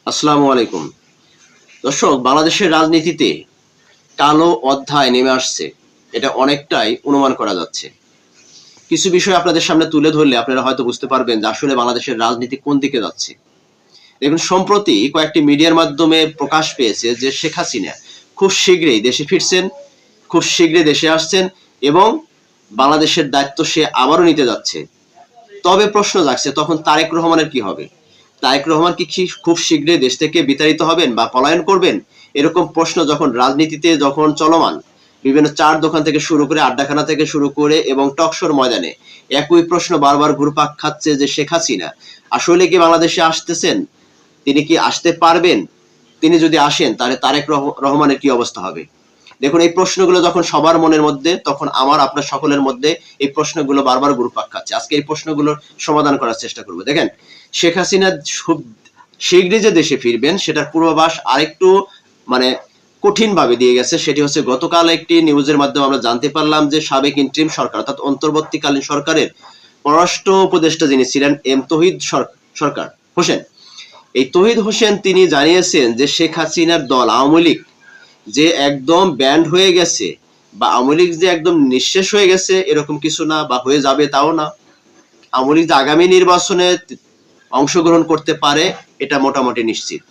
আসসালামু আলাইকুম। দর্শক, বাংলাদেশের রাজনীতিতে কালো অধ্যায় নেমে আসছে, এটা অনেকটাই অনুমান করা যাচ্ছে। কিছু বিষয় আপনাদের সামনে তুলে ধরলে আপনারা হয়তো বুঝতে পারবেন যে আসলে বাংলাদেশের রাজনীতি কোন দিকে যাচ্ছে। দেখুন, সম্প্রতি কয়েকটি মিডিয়ার মাধ্যমে প্রকাশ পেয়েছে যে শেখ হাসিনা খুব শীঘ্রই দেশে ফিরছেন, খুব শীঘ্রই দেশে আসছেন এবং বাংলাদেশের দায়িত্ব সে আবারও নিতে যাচ্ছে। তবে প্রশ্ন জাগছে, তখন তারেক রহমানের কি হবে? তারেক রহমান কি খুব শীঘ্রই দেশ থেকে বিতাড়িত হবেন বা পলায়ন করবেন? এরকম প্রশ্ন যখন রাজনীতিতে যখন চলমান, বিভিন্ন চার দোকান থেকে শুরু করে আড্ডাখানা থেকে শুরু করে এবং টকশোর ময়দানে একই প্রশ্ন বারবার ঘুরপাক খাচ্ছে যে শেখ হাসিনা আসলে কি বাংলাদেশে আসতেছেন, তিনি কি আসতে পারবেন, তিনি যদি আসেন তাহলে তারেক রহমানের কি অবস্থা হবে। দেখুন, এই প্রশ্নগুলো যখন সবার মনের মধ্যে, তখন আমার আপনার সকলের মধ্যে এই প্রশ্নগুলো বারবার ঘুরপাক খাচ্ছে। আজকে এই প্রশ্নগুলোর সমাধান করার চেষ্টা করব। দেখেন, শেখ হাসিনা খুব শীঘ্রই যে দেশে ফিরবেন সেটার পূর্বাভাস আরেকটু মানে কঠিন ভাবে দিয়ে গেছে। সেটি হচ্ছে, গতকাল একটি নিউজের মাধ্যমে আমরা জানতে পারলাম যে সাবেক ইন্টারিম সরকার অর্থাৎ অন্তর্বর্তীকালীন সরকারের পররাষ্ট্র উপদেষ্টা যিনি ছিলেন তৌহিদ সরকার হোসেন, এই তৌহিদ হোসেন তিনি জানিয়েছেন যে শেখ হাসিনার দল আওয়ামী লীগ যে একদম ব্যান্ড হয়ে গেছে বা আওয়ামী লীগ যে একদম নিঃশেষ হয়ে গেছে এরকম কিছু না, বা হয়ে যাবে তাও না। আওয়ামী লীগ আগামী নির্বাচনে অংশগ্রহণ করতে পারে, এটা মোটামুটি নিশ্চিত।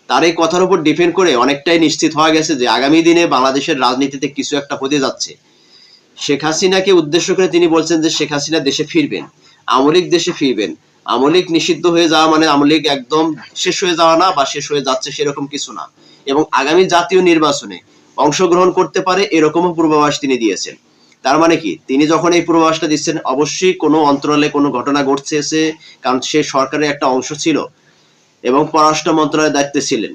তার এই কথার উপর ডিপেন্ড করে অনেকটাই নিশ্চিত হওয়া গেছে যে আগামী দিনে বাংলাদেশের রাজনীতিতে কিছু একটা হতে যাচ্ছে। শেখ হাসিনাকে উদ্দেশ্য করে তিনি বলছেন যে শেখ হাসিনা দেশে ফিরবেন, আওয়ামী লীগ দেশে ফিরবেন। আওয়ামী লীগ নিষিদ্ধ হয়ে যাওয়া মানে আওয়ামী লীগ একদম শেষ হয়ে যাওয়া না, বা শেষ হয়ে যাচ্ছে সেরকম কিছু না। এবং আগামী জাতীয় নির্বাচনে অংশগ্রহণ করতে পারে এরকমও পূর্বাভাস তিনি দিয়েছেন। তার মানে কি, তিনি যখন এই পূর্বাভাসটা দিচ্ছেন অবশ্যই কোনো অন্তরালে কোনো ঘটনা ঘটছে, কারণ সে সরকারের একটা অংশ ছিল এবং পররাষ্ট্র মন্ত্রণালয়ের দায়িত্বে ছিলেন।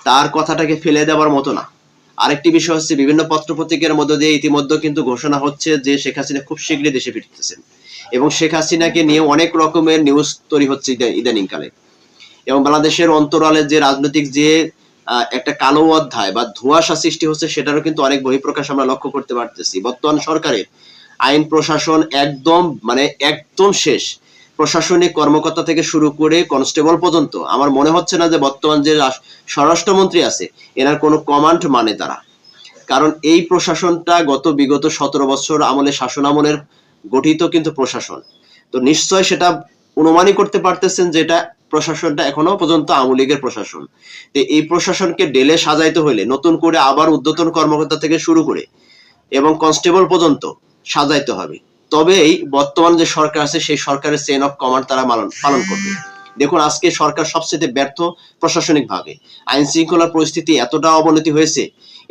তার কথাটাকে ফেলে দেওয়ার মতো না। আরেকটি বিষয় হচ্ছে, বিভিন্ন পত্রপত্রিকার মধ্য দিয়ে ইতিমধ্যে কিন্তু ঘোষণা হচ্ছে যে শেখ হাসিনা খুব শীঘ্রই দেশে ফিরতেছেন এবং শেখ হাসিনাকে নিয়ে অনেক রকমের নিউজ তৈরি হচ্ছে ইদানিংকালে। এবং বাংলাদেশের অন্তরালে যে রাজনৈতিক যে একটা কালো অধ্যায় বা ধোঁয়াশা সৃষ্টি হচ্ছে সেটারও কিন্তু অনেক বহিঃপ্রকাশ আমরা লক্ষ্য করতে পারতেছি। বর্তমান সরকারের আইন প্রশাসন একদম একদম শেষ। প্রশাসনিক কর্মকর্তা থেকে শুরু করে কনস্টেবল পর্যন্ত আমার মনে হচ্ছে না যে বর্তমান যে স্বরাষ্ট্রমন্ত্রী আছে এনার কোনো কমান্ড মানে তারা। কারণ এই প্রশাসনটা বিগত 17 বছর আমলে, শাসন আমলের গঠিত কিন্তু প্রশাসন। তো নিশ্চয় সেটা অনুমানই করতে পারতেছেন যে এটা প্রশাসনটা এখনো পর্যন্ত আওয়ামী লীগের প্রশাসন। তো এই প্রশাসনকে ডেলে সাজাইতে হলে নতুন করে আবার ঊর্ধ্বতন কর্মকর্তা থেকে শুরু করে এবং কনস্টেবল পর্যন্ত সাজাইতে হবে। তবেই বর্তমান যে সরকার আছে সেই সরকারের চেইন অফ কমান্ড তারা পালন করবে। দেখুন, আজকে সরকার সবচেয়ে ব্যর্থ প্রশাসনিক ভাবে। আইন শৃঙ্খলার পরিস্থিতি এতটা অবনতি হয়েছে,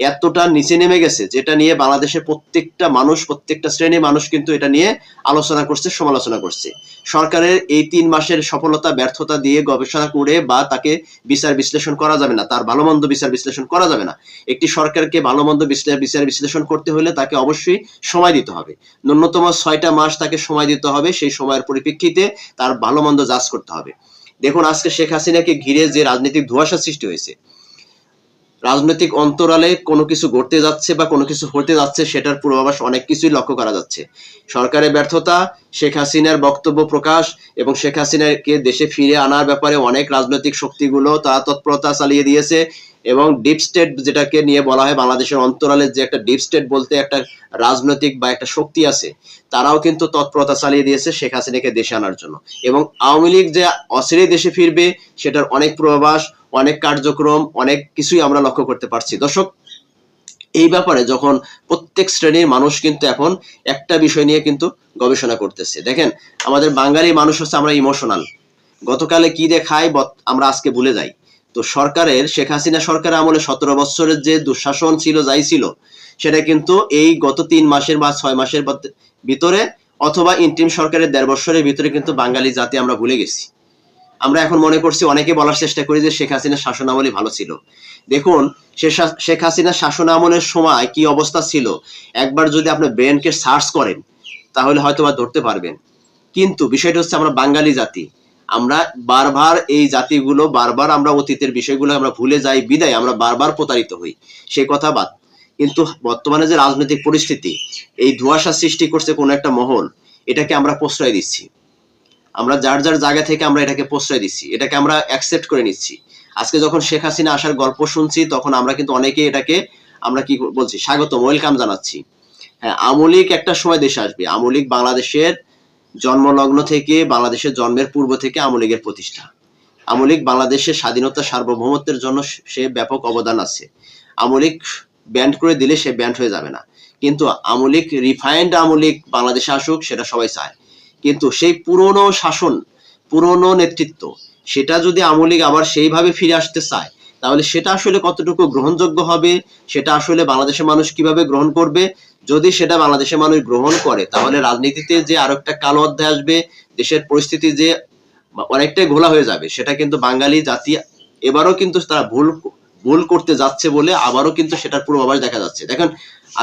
এতটা নিচে নেমে গেছে, যেটা নিয়ে বাংলাদেশের প্রত্যেকটা মানুষ, প্রত্যেকটা শ্রেণীর মানুষ কিন্তু এটা নিয়ে আলোচনা করছে, সমালোচনা করছে। সরকারের এই 3 মাসের সফলতা ব্যর্থতা দিয়ে গবেষণা করে বা তাকে বিচার বিশ্লেষণ করা যাবে না, তার ভালো মন্দ বিচার বিশ্লেষণ করা যাবে না। একটি সরকারকে ভালো মন্দ বিচার বিশ্লেষণ করতে হলে তাকে অবশ্যই সময় দিতে হবে। ন্যূনতম 6টা মাস তাকে সময় দিতে হবে। সেই সময়ের পরিপ্রেক্ষিতে তার ভালো মন্দ জাজ করতে হবে। দেখুন, আজকে শেখ হাসিনাকে ঘিরে যে রাজনৈতিক ধোঁয়াশা সৃষ্টি হয়েছে, রাজনৈতিক অন্তরালে কোনো কিছু ঘটতে যাচ্ছে বা কোনো কিছু হতে যাচ্ছে সেটার পূর্বাভাস অনেক কিছুই লক্ষ্য করা যাচ্ছে। সরকারের ব্যর্থতা, শেখ হাসিনার বক্তব্য প্রকাশ এবং শেখ হাসিনাকে দেশে ফিরে আনার ব্যাপারে অনেক রাজনৈতিক শক্তিগুলো তারা তৎপরতা চালিয়ে দিয়েছে। এবং ডিপ স্টেট যেটাকে নিয়ে বলা হয়, বাংলাদেশের অন্তরালে যে একটা ডিপ স্টেট বলতে একটা রাজনৈতিক বা একটা শক্তি আছে, তারাও কিন্তু তৎপরতা চালিয়ে দিয়েছে শেখ হাসিনাকে দেশে আনার জন্য। এবং আওয়ামী লীগ যে অচিরেই দেশে ফিরবে সেটার অনেক পূর্বাভাস, অনেক কার্যক্রম, অনেক কিছুই আমরা লক্ষ্য করতে পারছি। দর্শক, এই ব্যাপারে যখন প্রত্যেক শ্রেণীর মানুষ কিন্তু এখন একটা বিষয় নিয়ে কিন্তু গবেষণা করতেছে। দেখেন, আমাদের বাঙালি মানুষ হচ্ছে আমরা ইমোশনাল। গতকালে কি দেখায় আমরা আজকে ভুলে যাই। তো সরকারের, শেখ হাসিনা সরকারের আমলে 17 বছরের যে দুঃশাসন ছিল, যাই ছিল, সেটা কিন্তু এই গত 3 মাসের বা 6 মাসের ভিতরে অথবা ইন্টিম সরকারের 1.5 বছরের ভিতরে কিন্তু বাঙালি জাতি আমরা ভুলে গেছি। আমরা এখন মনে করছি, অনেকে বলার চেষ্টা করি যে শেখ হাসিনার শাসন আমলই ভালো ছিল। দেখুন, শেখ হাসিনার শাসন আমলের সময় কি অবস্থা ছিল একবার যদি আপনি ব্রেনকে সার্চ করেন তাহলে হয়তো বা ধরতে পারবেন। কিন্তু বিষয়টা হচ্ছে, আমরা বাঙালি জাতি, আমরা বারবার এই জাতিগুলো বারবার আমরা অতীতের বিষয়গুলো আমরা ভুলে যাই বিদায় আমরা বারবার প্রতারিত হই। সেই কথা বাদ। কিন্তু বর্তমানে যে রাজনৈতিক পরিস্থিতি, এই ধোঁয়াশা সৃষ্টি করছে কোন একটা মহল, এটাকে আমরা প্রশ্রয় দিচ্ছি। আমরা যার যার জায়গা থেকে আমরা এটাকে প্রশ্রয় দিচ্ছি, এটাকে আমরা অ্যাকসেপ্ট করে নিচ্ছি। আজকে যখন শেখ হাসিনা আসার গল্প শুনছি তখন আমরা কিন্তু অনেকে এটাকে আমরা কি বলছি, স্বাগতম, ওয়েলকাম জানাচ্ছি। হ্যাঁ, আওয়ামী লীগ একটা সময় দেশে আসবে। আওয়ামী লীগ বাংলাদেশের জন্মলগ্ন থেকে, বাংলাদেশের জন্মের পূর্ব থেকে আওয়ামী লীগের প্রতিষ্ঠা। আওয়ামী লীগ বাংলাদেশের স্বাধীনতা সার্বভৌমত্বের জন্য সে ব্যাপক অবদান আছে। আওয়ামী লীগ ব্যান্ড করে দিলে সে ব্যান্ড হয়ে যাবে না, কিন্তু আওয়ামী লীগ রিফাইন্ড আওয়ামী লীগ বাংলাদেশে আসুক সেটা সবাই চায়। কিন্তু সেই পুরনো শাসন, পুরনো নেতৃত্ব, সেটা যদি আওয়ামী লীগ আবার সেইভাবে ফিরে আসতে চায় তাহলে সেটা আসলে কতটুকু গ্রহণযোগ্য হবে, সেটা আসলে বাংলাদেশের মানুষ কিভাবে গ্রহণ করবে। যদি সেটা বাংলাদেশের মানুষ গ্রহণ করে তাহলে রাজনীতিতে যে আরো একটা কালো অধ্যায় আসবে, দেশের পরিস্থিতি যে অনেকটাই ঘোলা হয়ে যাবে, সেটা কিন্তু বাঙালি জাতি এবারও কিন্তু তারা ভুল করতে যাচ্ছে বলে আবারও কিন্তু সেটার পূর্বাভাস দেখা যাচ্ছে। দেখেন,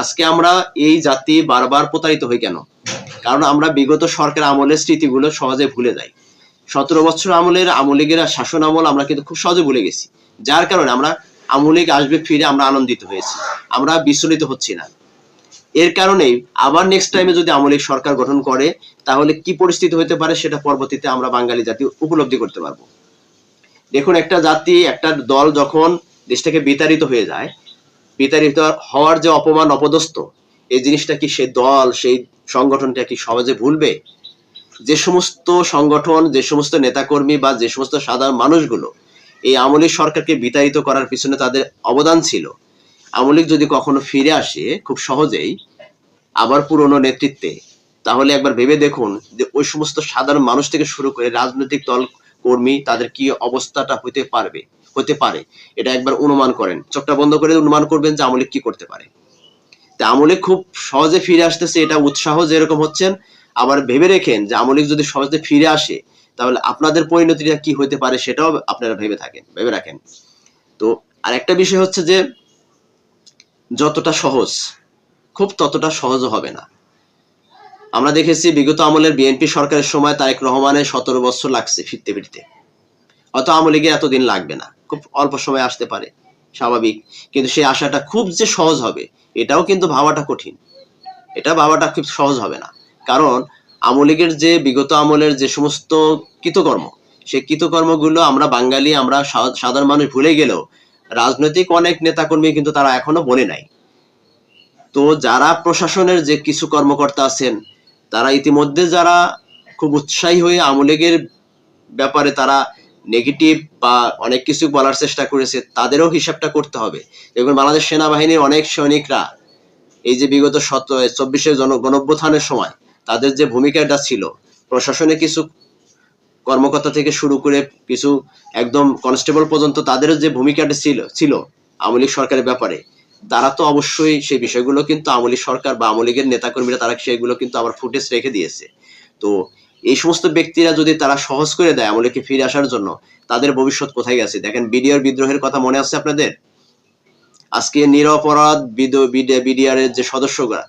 আজকে আমরা এই জাতি বারবার প্রতারিত হই কেন? কারণ আমরা বিগত সরকার আমলের স্মৃতিগুলো সহজে ভুলে যাই। 17 বছর আমলের আওয়ামী লীগের শাসন আমল আমরা কিন্তু খুব সহজে ভুলে গেছি, যার কারণে আমরা আওয়ামী লীগ আসবে ফিরে আমরা আনন্দিত হয়েছি, আমরা বিচলিত হচ্ছি না। এর কারণেই আবার নেক্সট টাইমে যদি আওয়ামী লীগ সরকার গঠন করে তাহলে কি পরিস্থিতি হতে পারে সেটা পরবর্তীতে আমরা বাঙালি জাতি উপলব্ধি করতে পারবো। দেখুন, একটা জাতি, একটা দল যখন দেশ থেকে বিতাড়িত হয়ে যায়, বিতাড়িত হওয়ার যে অপমান, অপদস্থ, এই জিনিসটা কি সেই দল, সেই সংগঠনটা কি সহজে ভুলবে? যে সমস্ত সংগঠন, যে সমস্ত নেতাকর্মী বা যে সমস্ত সাধারণ মানুষগুলো এই আওয়ামী লীগ সরকারকে বিতাড়িত করার পিছনে তাদের অবদান ছিল, আওয়ামী লীগ যদি কখনো ফিরে আসে খুব সহজেই আবার পুরনো নেতৃত্বে, তাহলে একবার ভেবে দেখুন যে ওই সমস্ত সাধারণ মানুষ থেকে শুরু করে রাজনৈতিক দল কর্মী তাদের কি অবস্থাটা হতে পারে। এটা একবার অনুমান করেন, চোখটা বন্ধ করে অনুমান করবেন যে আওয়ামী লীগ কি করতে পারে। তা আওয়ামী লীগ খুব সহজে ফিরে আসতেছে, এটা উৎসাহ যেরকম হচ্ছেন, আবার ভেবে রেখেন যে আওয়ামী লীগ যদি সহজে ফিরে আসে তাহলে আপনাদের পরিণতিটা কি হতে পারে সেটাও আপনারা ভেবে রাখেন। তো আরেকটা বিষয় হচ্ছে যে যতটা সহজ, খুব ততটা সহজও হবে না। আমরা দেখেছি বিগত আমলের বিএনপি সরকারের সময় তারেক রহমানের 17 বছর লাগছে ফিরতে। হয়তো আওয়ামী লীগের এতদিন লাগবে না, খুব অল্প সময় আসতে পারে, স্বাভাবিক। কিন্তু সেই আশাটা খুব যে সহজ হবে এটাও কিন্তু ভাবাটা কঠিন, এটা ভাবাটা খুব সহজ হবে না। কারণ আওয়ামী লীগের যে বিগত আমলের যে সমস্ত কৃতকর্ম, সেই কৃতকর্মগুলো আমরা বাঙালি, আমরা সাধারণ মানুষ ভুলে গেলেও রাজনৈতিক অনেক নেতাকর্মী কিন্তু তারা এখনো বলে নাই। তো যারা প্রশাসনের যে কিছু কর্মকর্তা আছেন তারা ইতিমধ্যে যারা খুব উৎসাহী হয়ে আওয়ামী লীগের ব্যাপারে তারা নেগেটিভ বা অনেক কিছু বলার চেষ্টা করেছে, তাদেরও হিসাবটা করতে হবে। দেখুন, বাংলাদেশ সেনাবাহিনীর অনেক সৈনিকরা এই যে বিগত 24 গণঅভ্যুত্থানের সময় তাদের যে ভূমিকাটা ছিল, প্রশাসনে কিছু কর্মকর্তা থেকে শুরু করে কিছু একদম কনস্টেবল পর্যন্ত তাদেরও যে ভূমিকাটা ছিল আওয়ামী লীগ সরকারের ব্যাপারে, তারা তো অবশ্যই সেই বিষয়গুলো কিন্তু আওয়ামী লীগ সরকার বা আওয়ামী লীগের নেতাকর্মীরা তারা সেগুলো কিন্তু আবার ফুটেজ রেখে দিয়েছে। তো এই সমস্ত ব্যক্তিরা যদি তারা সহজ করে দেয় আওয়ামী লীগকে ফিরে আসার জন্য, তাদের ভবিষ্যৎ কোথায় গেছে? দেখেন, বিডিআর বিদ্রোহের কথা মনে আছে আপনাদের? আজকে নিরপরাধ বিডিআর এর যে সদস্যরা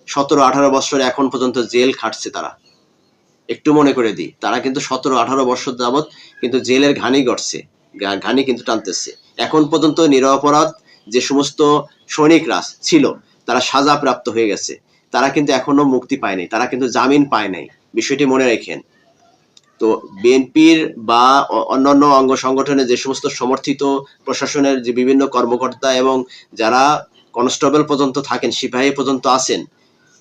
17-18 বছর এখন পর্যন্ত জেল খাটছে, তারা একটু মনে করে দিই, তারা কিন্তু 17-18 বছর যাবৎ কিন্তু জেলের ঘানি কিন্তু টানতেছে। এখন পর্যন্ত নিরপরাধ যে সমস্ত সৈনিকরা ছিল তারা সাজা প্রাপ্ত হয়ে গেছে, তারা কিন্তু এখনো মুক্তি পায়নি, তারা কিন্তু জামিন পায় নাই, বিষয়টি মনে রাখেন। তো বিএনপির বা অন্যান্য অঙ্গ সংগঠনের যে সমস্ত সমর্থিত প্রশাসনের যে বিভিন্ন কর্মকর্তা এবং যারা কনস্টেবল পর্যন্ত থাকেন, সিপাহী পর্যন্ত আছেন,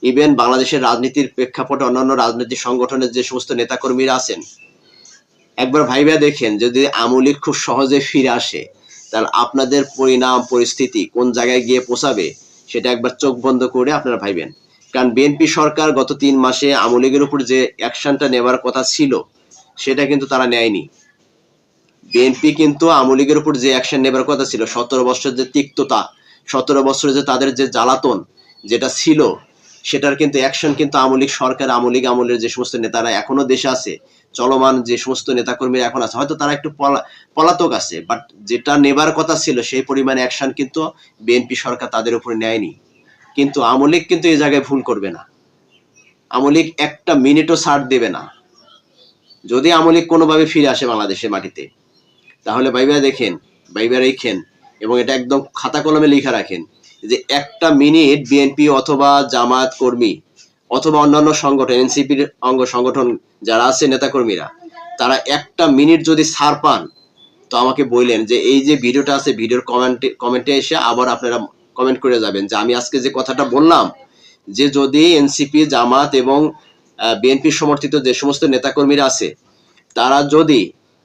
ইভেন বাংলাদেশের রাজনীতির প্রেক্ষাপটে অন্যান্য রাজনৈতিক সংগঠনের যে সমস্ত নেতাকর্মীরা আছেন, একবার ভাইবা দেখেন যদি আওয়ামী লীগ খুব সহজে ফিরে আসে তাহলে আপনাদের পরিণাম পরিস্থিতি কোন জায়গায় গিয়ে পৌঁছাবে সেটা একবার চোখ বন্ধ করে আপনারা ভাইবেন। কারণ বিএনপি সরকার গত 3 মাসে আওয়ামী লীগের উপর যে অ্যাকশনটা নেওয়ার কথা ছিল সেটা কিন্তু তারা নেয়নি। বিএনপি কিন্তু আওয়ামী লীগের উপর যে অ্যাকশন নেবার কথা ছিল, 17 বছরের যে তিক্ততা, 17 বছরে যে তাদের যে জ্বালাতন যেটা ছিল, সেটার কিন্তু অ্যাকশন কিন্তু আওয়ামী লীগ সরকার, আওয়ামী লীগ আমলের যে সমস্ত নেতারা এখনো দেশে আছে, চলমান যে সমস্ত নেতাকর্মী এখন আছে, হয়তো তারা একটু পলাতক আছে, বাট যেটা নেবার কথা ছিল সেই পরিমাণে অ্যাকশন কিন্তু বিএনপি সরকার তাদের উপরে নেয়নি। কিন্তু আওয়ামী লীগ কিন্তু এই জায়গায় ভুল করবে না, আওয়ামী লীগ একটা মিনিটও ছাড় দেবে না। যদি আওয়ামী লীগ কোনোভাবে ফিরে আসে বাংলাদেশের মাটিতে, তাহলে ভাইবা দেখেন, ভাইবা রেখেন এবং এটা একদম খাতা কলমে লিখা রাখেন যে একটা মিনিট বিএনপি অথবা জামায়াত কর্মী অথবা অন্যান্য সংগঠন, এনসিপির অঙ্গ সংগঠন যারা আছে নেতাকর্মীরা, তারা একটা মিনিট যদি ছাড় পান তো আমাকে বললেন যে এই যে ভিডিওটা আছে, ভিডিওর কমেন্টে এসে আবার আপনারা কমেন্ট করে যাবেন যে আমি আজকে যে কথাটা বললাম, যে যদি এনসিপি, জামাত এবং বিএনপি সমর্থিত যে সমস্ত নেতাকর্মীরা আছে, তারা যদি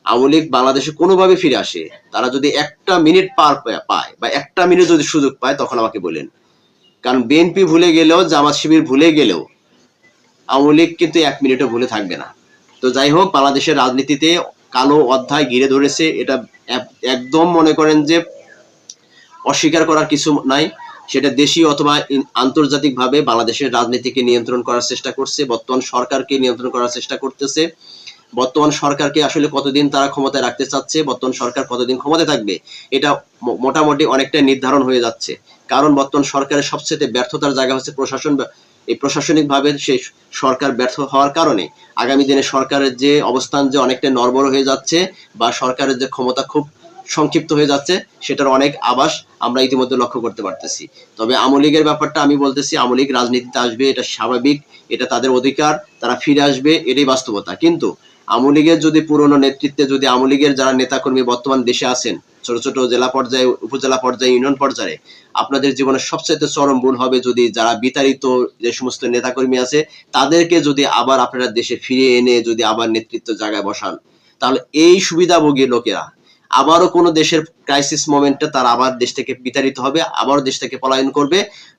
আওয়ামী লীগ বাংলাদেশে কোনোভাবে ফিরে আসে, তারা যদি একটা মিনিট পায় বা একটা মিনিট যদি সুযোগ পায়, তখন আমাকে বলেন। কারণ বিএনপি ভুলে গেলেও, জামাত শিবির ভুলে গেলেও, আওয়ামী লীগ কিন্তু এক মিনিটও ভুলে থাকবে না। তো যাই হোক, বাংলাদেশের রাজনীতিতে কালো অধ্যায় ঘিরে ধরেছে, এটা একদম মনে করেন যে অস্বীকার করার কিছু নাই। সেটা দেশীয় অথবা আন্তর্জাতিকভাবে বাংলাদেশের রাজনীতিকে নিয়ন্ত্রণ করার চেষ্টা করছে, বর্তমান সরকারকে নিয়ন্ত্রণ করার চেষ্টা করতেছে। বর্তমান সরকারকে আসলে কতদিন তারা ক্ষমতায় রাখতে চাচ্ছে, বর্তমান সরকার কতদিন ক্ষমতায় থাকবে, এটা মোটামুটি অনেকটা নির্ধারণ হয়ে যাচ্ছে। কারণ বর্তমান সরকারের সবচেয়ে ব্যর্থতার জায়গা হচ্ছে প্রশাসন। এই প্রশাসনিকভাবে সেই সরকার ব্যর্থ হওয়ার কারণে আগামী দিনে সরকারের যে অবস্থান যে অনেকটা নড়বড় হয়ে যাচ্ছে, বা সরকারের যে ক্ষমতা খুব সংক্ষিপ্ত হয়ে যাচ্ছে, সেটার অনেক আভাস আমরা ইতিমধ্যে লক্ষ্য করতে পারতেছি। তবে আওয়ামী লীগের ব্যাপারটা আমি বলতেছি, আওয়ামী লীগ রাজনীতিতে আসবে, এটা স্বাভাবিক, এটা তাদের অধিকার, তারা ফিরে আসবে, এটাই বাস্তবতা। কিন্তু আওয়ামী লীগের যদি পুরনো নেতৃত্বে, যদি আওয়ামী লীগের যারা নেতাকর্মী বর্তমান দেশে আছেন, ছোট ছোট জেলা পর্যায়ে, উপজেলা পর্যায়ে, ইউনিয়ন পর্যায়ে, আপনাদের জীবনের সবচেয়ে চরম ভুল হবে যদি যারা বিতাড়িত যে সমস্ত নেতাকর্মী আছে, তাদেরকে যদি আবার আপনারা দেশে ফিরে এনে যদি আবার নেতৃত্ব জায়গায় বসান, তাহলে এই সুবিধাভোগী লোকেরা আবারও কোনো দেশের ক্রাইসিস মোমেন্টে তারা আবার দেশ থেকে বিতাড়িত হবে, আবারও দেশ থেকে পলায়ন করবে,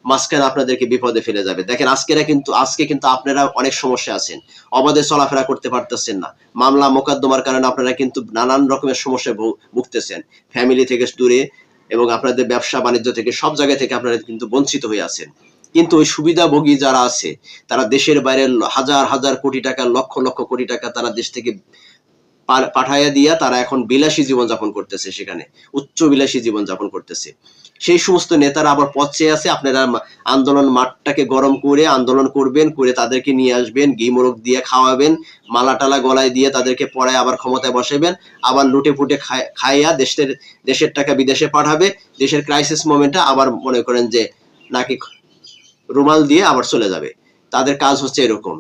মাঝখানে আপনাদেরকে বিপদে ফেলে যাবে। দেখেন আজকে কিন্তু আপনারা অনেক সমস্যা আছেন, অবাধে চলাফেরা করতে পারতেছেন না, মামলা মোকদ্দমার কারণে আপনারা কিন্তু নানান রকমের সমস্যায় ভুগতেছেন, ফ্যামিলি থেকে দূরে, এবং আপনাদের ব্যবসা বাণিজ্য থেকে, সব জায়গা থেকে আপনারা কিন্তু বঞ্চিত হয়ে আছেন। কিন্তু ওই সুবিধাভোগী যারা আছে, তারা দেশের বাইরে হাজার হাজার কোটি টাকা, লক্ষ লক্ষ কোটি টাকা তারা দেশ থেকে পাঠাইয়া দিয়া তারা এখন বিলাসী জীবন যাপন করতেছে, সেখানে উচ্চ বিলাসী জীবন যাপন করতেছে। সেই সমস্ত নেতারা আবার পথ চেয়ে আছে, আপনারা আন্দোলন মাঠটাকে গরম করে আন্দোলন করবেন, করে তাদেরকে নিয়ে আসবেন, ঘি মোরগ দিয়ে খাওয়াবেন, মালা টালা গলায় দিয়ে তাদেরকে পড়ায় আবার ক্ষমতায় বসাবেন, আবার লুটে ফুটে খাইয়া দেশের টাকা বিদেশে পাঠাবে, দেশের ক্রাইসিস মোমেন্টে আবার মনে করেন যে নাকি রুমাল দিয়ে আবার চলে যাবে। তাদের কাজ হচ্ছে এরকম।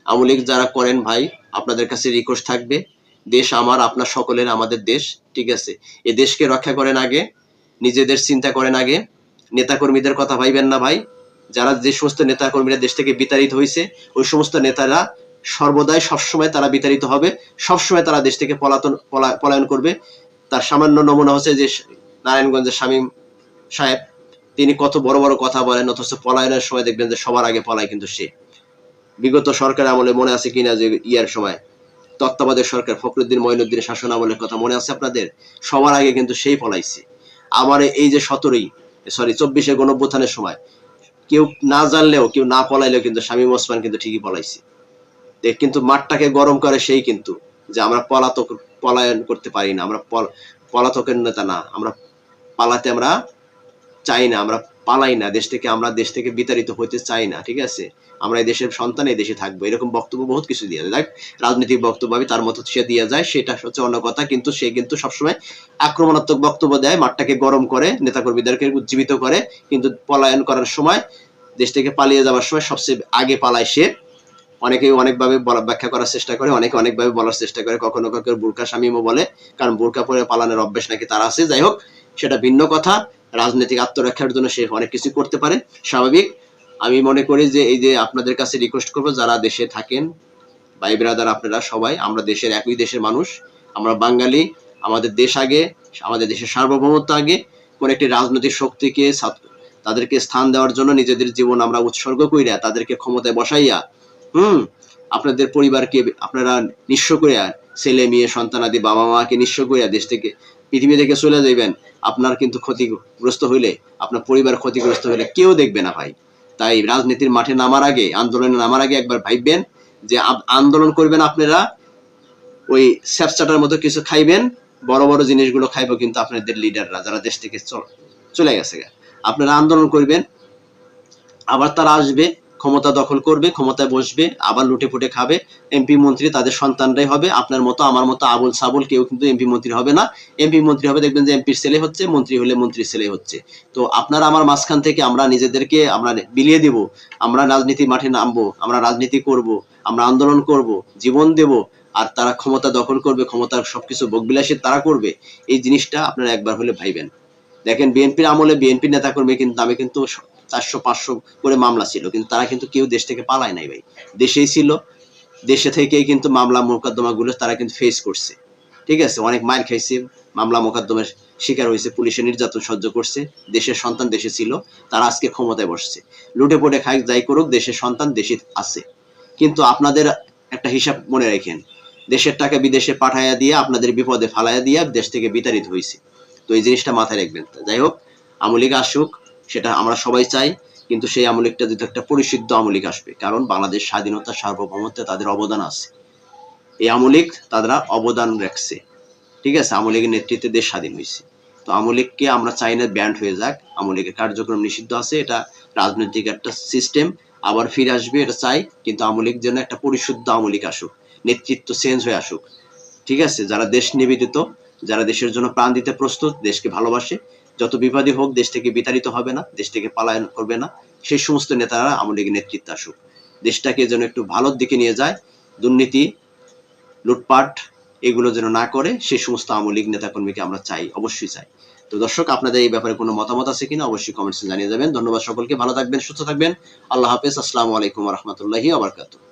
আওয়ামী লীগ যারা করেন ভাই, আপনাদের কাছে রিকোয়েস্ট থাকবে, দেশ আমার, আপনার সকলের, আমাদের দেশ, ঠিক আছে? এই দেশকে রক্ষা করেন আগে, নিজেদের চিন্তা করেন আগে, নেতাকর্মীদের কথা ভাইবেন না ভাই। যারা যে সমস্ত নেতাকর্মীরা দেশ থেকে বিতাড়িত হয়েছে, ওই সমস্ত নেতারা সর্বদাই সবসময় তারা বিতাড়িত হবে, সবসময় তারা দেশ থেকে পলায়ন করবে। তার সামান্য নমুনা হচ্ছে যে নারায়ণগঞ্জের শামীম সাহেব, তিনি কত বড় বড় কথা বলেন, অথচ পলায়নের সময় দেখবেন যে সবার আগে পলায় কিন্তু সে। বিগত সরকার আমলে মনে আছে কিনা যে ইয়ার সময় তত্ত্বাবধায়ক সরকার ফখরুদ্দিন মঈনুদ্দিনের শাসন আমলের কথা মনে আছে আপনাদের? সবার আগে কিন্তু সেই পলাইছে। আমার এই যে 24শে গণঅভ্যুত্থানের সময় কেউ না জানলেও, কেউ না পলাইলেও কিন্তু শামীম ওসমান কিন্তু ঠিকই পলাইছে। কিন্তু মাঠটাকে গরম করে সেই, কিন্তু যে আমরা পলায়ন করতে পারি না, আমরা পলাতকের নেতা না, আমরা পালাতে আমরা চাই না, আমরা পালাই না দেশ থেকে, আমরা দেশ থেকে বিতাড়িত হইতে চাই না, ঠিক আছে? আমরা এই দেশের সন্তান, এই দেশে থাকবো, এরকম বক্তব্য বহুত কিছু দিয়ে যায়, রাজনৈতিক বক্তব্য আমি তার মতো সে দিয়ে যায়, সেটা হচ্ছে অন্য কথা। কিন্তু সে কিন্তু সবসময় আক্রমণাত্মক বক্তব্য দেয়, মাঠটাকে গরম করে, নেতাকর্মীদেরকে উজ্জীবিত করে, কিন্তু পলায়ন করার সময়, দেশ থেকে পালিয়ে যাওয়ার সময় সবচেয়ে আগে পালায় সে। অনেকেই অনেকভাবে ব্যাখ্যা করার চেষ্টা করে, অনেকে অনেকভাবে বলার চেষ্টা করে, কখনো কখনো বোরকা শামীমও বলে, কারণ বোরকা পরে পালানোর অভ্যেস নাকি তার আছে। যাই হোক, সেটা ভিন্ন কথা। রাজনৈতিক আত্মরক্ষার জন্য সে অনেক কিছু করতে পারে, স্বাভাবিক। আমি মনে করি যে এই যে আপনাদের কাছে রিকোয়েস্ট করবো, যারা দেশে থাকেন ভাই ব্রাদার, আপনারা সবাই, আমরা দেশের একই দেশের মানুষ, আমরা বাঙালি, আমাদের দেশ আগে, আমাদের দেশের সার্বভৌমত্ব আগে। কোন একটি রাজনৈতিক শক্তিকে, তাদেরকে স্থান দেওয়ার জন্য নিজেদের জীবন আমরা উৎসর্গ কইরা তাদেরকে ক্ষমতায় বসাইয়া আপনাদের পরিবারকে আপনারা নিঃস্ব করিয়া, ছেলে মেয়ে সন্তানাদি বাবা মাকে নিঃস্ব করিয়া দেশ থেকে, পৃথিবী থেকে চলে যাইবেন, আপনার কিন্তু ক্ষতিগ্রস্ত হইলে, আপনার পরিবার ক্ষতিগ্রস্ত হইলে কেউ দেখবে না ভাই। তাই রাজনীতির মাঠে নামার আগে, আন্দোলনে নামার আগে একবার ভাববেন যে আন্দোলন করবেন আপনারা, ওই স্যাপচাটার মতো কিছু খাইবেন, বড় বড় জিনিসগুলো খাইবো কিন্তু আপনাদের লিডাররা, যারা দেশ থেকে চলে গেছে। আপনারা আন্দোলন করবেন, আবার তারা আসবে, ক্ষমতা দখল করবে, ক্ষমতায় বসবে, আবার লুটে ফুটে খাবে। এমপি মন্ত্রী তাদের সন্তানরাই হবে, আপনার মতো আমার মতো আবুল সাবুল কেউ কিন্তু এমপি মন্ত্রী হবে না। এমপি মন্ত্রী হবে, দেখবেন যে এমপির ছেলে হচ্ছে, মন্ত্রী হলে মন্ত্রীর ছেলে হচ্ছে। তো আপনারা আমার মাঝখান থেকে আমরা নিজেদেরকে আমরা বিলিয়ে দিব, আমরা রাজনীতি মাঠে নামবো, আমরা রাজনীতি করব, আমরা আন্দোলন করব, জীবন দেব, আর তারা ক্ষমতা দখল করবে, ক্ষমতার সবকিছু ভোগবিলাসী তারা করবে, এই জিনিসটা আপনারা একবার হলে ভাইবেন। দেখেন বিএনপির আমলে বিএনপি নেতাকর্মী কিন্তু নামে কিন্তু 400-500 করে মামলা ছিল, কিন্তু তারা কিন্তু কেউ দেশ থেকে পালায় নাই ভাই, দেশেই ছিল। দেশে থেকেই কিন্তু মামলা মোকদ্দমা গুলো তারা কিন্তু ফেস করছে, ঠিক আছে, অনেক মার খাইছে, মামলা মোকদ্দমার শিকার হয়েছে, পুলিশের নির্যাতন সহ্য করছে, দেশের সন্তান দেশে ছিল, তারা আজকে ক্ষমতায় বসছে। লুটে পড়ে খাই যাই করুক, দেশের সন্তান দেশে আছে। কিন্তু আপনাদের একটা হিসাব মনে রাখেন, দেশের টাকা বিদেশে পাঠাইয়া দিয়ে আপনাদের বিপদে ফালাইয়া দিয়ে দেশ থেকে বিতাড়িত হয়েছে। তো এই জিনিসটা মাথায় রাখবেন। যাই হোক, আওয়ামী লীগ আসুক, সেটা আমরা সবাই চাই, কিন্তু সেই আওয়ামী লীগটা যদি একটা পরিশুদ্ধ আওয়ামী লীগ আসবে, কারণ বাংলাদেশ স্বাধীনতা সার্বভৌমত্বে তাদের অবদান আছে। এই আওয়ামী লীগ তারা অবদান রাখছে, ঠিক আছে, আওয়ামী লীগের নেতৃত্বে দেশ স্বাধীন হয়েছে। তো আওয়ামী লীগকে আমরা চাই না ব্যান্ড হয়ে যাক, আওয়ামী লীগের কার্যক্রম নিষিদ্ধ আছে, এটা রাজনৈতিক একটা সিস্টেম, আবার ফিরে আসবে এটা চাই, কিন্তু আওয়ামী লীগ যেন একটা পরিশুদ্ধ আওয়ামী লীগ আসুক, নেতৃত্ব চেঞ্জ হয়ে আসুক, ঠিক আছে, যারা দেশ নিবেদিত, যারা দেশের জন্য প্রাণ দিতে প্রস্তুত, দেশকে ভালোবাসে, যত বিবাদী হোক দেশ থেকে বিতাড়িত হবে না, দেশ থেকে পলায়ন করবে না, সেই সমস্ত নেতারা আওয়ামী লীগের নেতৃত্বে আসুক, দেশটাকে যেন একটু ভালোর দিকে নিয়ে যায়, দুর্নীতি লুটপাট এগুলো যেন না করে, সেই সমস্ত আওয়ামী লীগ নেতাকর্মীকে আমরা চাই, অবশ্যই চাই। তো দর্শক, আপনাদের এই ব্যাপারে কোনো মতামত আছে কিনা অবশ্যই কমেন্টসে জানিয়ে যাবেন। ধন্যবাদ সকলকে, ভালো থাকবেন, সুস্থ থাকবেন, আল্লাহ হাফেজ, আসসালামু আলাইকুম ওয়া রাহমাতুল্লাহি ওয়া বারাকাতুহু।